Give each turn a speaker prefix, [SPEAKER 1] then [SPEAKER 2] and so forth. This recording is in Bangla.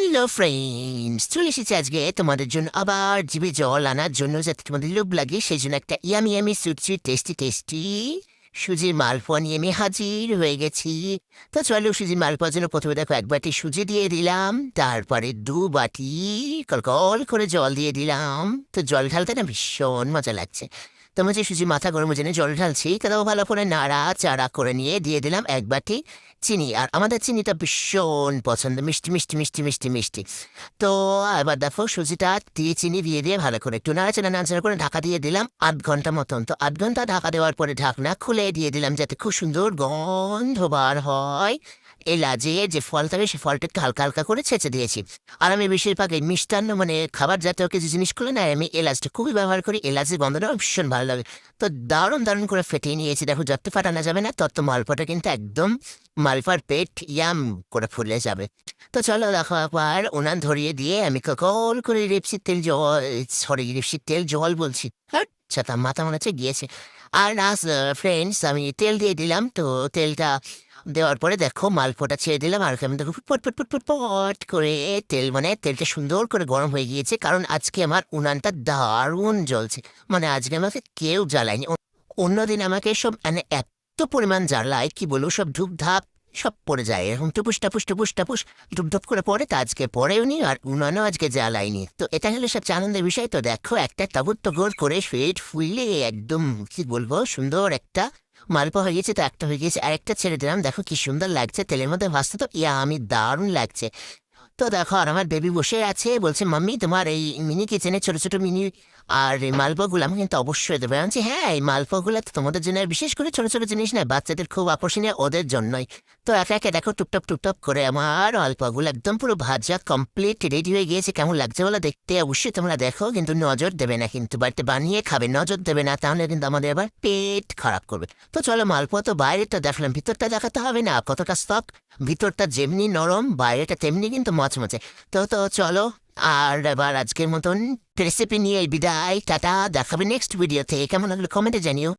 [SPEAKER 1] হ্যালো ফ্রেন্ডস, চলে এসেছি আজকে তোমাদের জন্য আবার জিভে জল আনার জন্য, যাতে তোমাদের লোভ লাগে। সেই জন্য একটা yummy yummy sweet tasty tasty সুজির মালপোয়া নিয়ে আমি হাজির হয়ে গেছি। তো চলো, সুজির মালপোয়ার জন্য প্রথমে দেখো এক বাটি সুজি দিয়ে দিলাম, তারপরে 2 বাটি কলকল করে জল দিয়ে দিলাম। তো জল ঢালতে না ভীষণ মজা লাগছে। তোমার যে সুজি মাথা গরম জেনে জল ঢালছি, তাও ভালো করে নাড়া চাড়া করে নিয়ে দিয়ে দিলাম 1 বাটি চিনি। আর আমাদের চিনিটা ভীষণ পছন্দ, মিষ্টি মিষ্টি মিষ্টি মিষ্টি মিষ্টি। তো এবার দেখো, সুজিটা দিয়ে চিনি দিয়ে ভালো করে একটু নাড়াচাড়া নাড়াচাড়া করে ঢাকা দিয়ে দিলাম 8 ঘন্টা মতন। তো 8 ঘন্টা ঢাকা দেওয়ার পরে ঢাকনা খুলে দিয়ে দিলাম, যাতে খুব সুন্দর গন্ধ বার হয়। এলাচে যে ফল থাকে সে ফলটা একটু হালকা হালকা করে ছেঁচে দিয়েছি। আর আমি বেশিরভাগ এই মিষ্টান্ন মানে খাবার জাতীয় কিছু জিনিসগুলো না, আমি এলাচটা খুবই ব্যবহার করি। এলাচের গন্ধটা আমার ভীষণ ভালো লাগে। তো দারুণ দারুণ করে ফেটিয়ে নিয়েছি। দেখো, যত ফাটানো যাবে না তত মালপোয়াটা কিন্তু একদম মালপার পেট ইয়াম করে ফুলে যাবে। তো চলো দেখো, একবার উনান ধরিয়ে দিয়ে আমি কল করে রিপসির তেল জল বলছি। আচ্ছা, তা মাথা মনে হচ্ছে গিয়েছে। আর না ফ্রেন্ডস, আমি তেল দিয়ে দিলাম। তো তেলটা দেওয়ার পরে দেখো মালপোয়াটা ছেড়ে দিলাম, আর আমি দেখো পট পট পট পট পট করে তেলটা সুন্দর করে গরম হয়ে গিয়েছে। কারণ আজকে আমার উনানটা দারুণ জ্বলছে, মানে আজকে আমাকে কেউ জ্বালায়নি। অন্যদিন আমাকে সব মানে এত পরিমাণ জ্বালায় কি বলবো, সব ধূপধাপ সব পড়ে যায়, এরকম টুপুস টাপুস টুপুস টাপুস ধূপ করে পড়ে। তা আজকে পড়েও নি, আর উনানও আজকে জ্বালায়নি। তো এটা হলো সবচেয়ে আনন্দের বিষয়। তো দেখো, একটা তাবুর তগর করে ফেট ফুললে একদম কি বলবো সুন্দর একটা মালপোয়া হয়ে গেছে। তো একটা হয়ে গেছে, আর একটা ছেড়ে দিলাম। দেখো কি সুন্দর লাগছে তেলের মধ্যে ভাজতে। তো আমি দারুণ লাগছে। তো দেখো, আর আমার বেবি বসে আছে, বলছে মাম্মি তোমার এই মিনি কিচেনে ছোট ছোট মিনি আর এই মালপোয়াগুলো আমি কিন্তু অবশ্যই দেবো। আমি বলছি হ্যাঁ, এই মালপোয়াগুলো তো তোমাদের জন্য, আর বিশেষ করে ছোট ছোট জিনিস না, বাচ্চাদের খুব আকর্ষণীয়, ওদের জন্যই। তো একে একে দেখো টুকটাপ টুকটাপ করে আমার মালপোয়াগুলো একদম পুরো ভাজা কমপ্লিট রেডি হয়ে গিয়েছে। কেমন লাগছে বলো দেখতে? অবশ্যই তোমরা দেখো, কিন্তু নজর দেবে না, কিন্তু বাড়িতে বানিয়ে খাবে, নজর দেবে না, তাহলে কিন্তু আমাদের আবার পেট খারাপ করবে। তো চলো, মালপোয়া তো বাইরেটা দেখলাম, ভিতরটা দেখাতে হবে না কতটা স্তক। ভিতরটা যেমনি নরম, বাইরেটা তেমনি কিন্তু মচমচে। তো চলো, আর এবার আজকের মতন রেসিপি নিয়ে বিদায়, টাটা। দেখাবে নেক্সট ভিডিওতে। কেমন লাগলো কমেন্টে জানিও।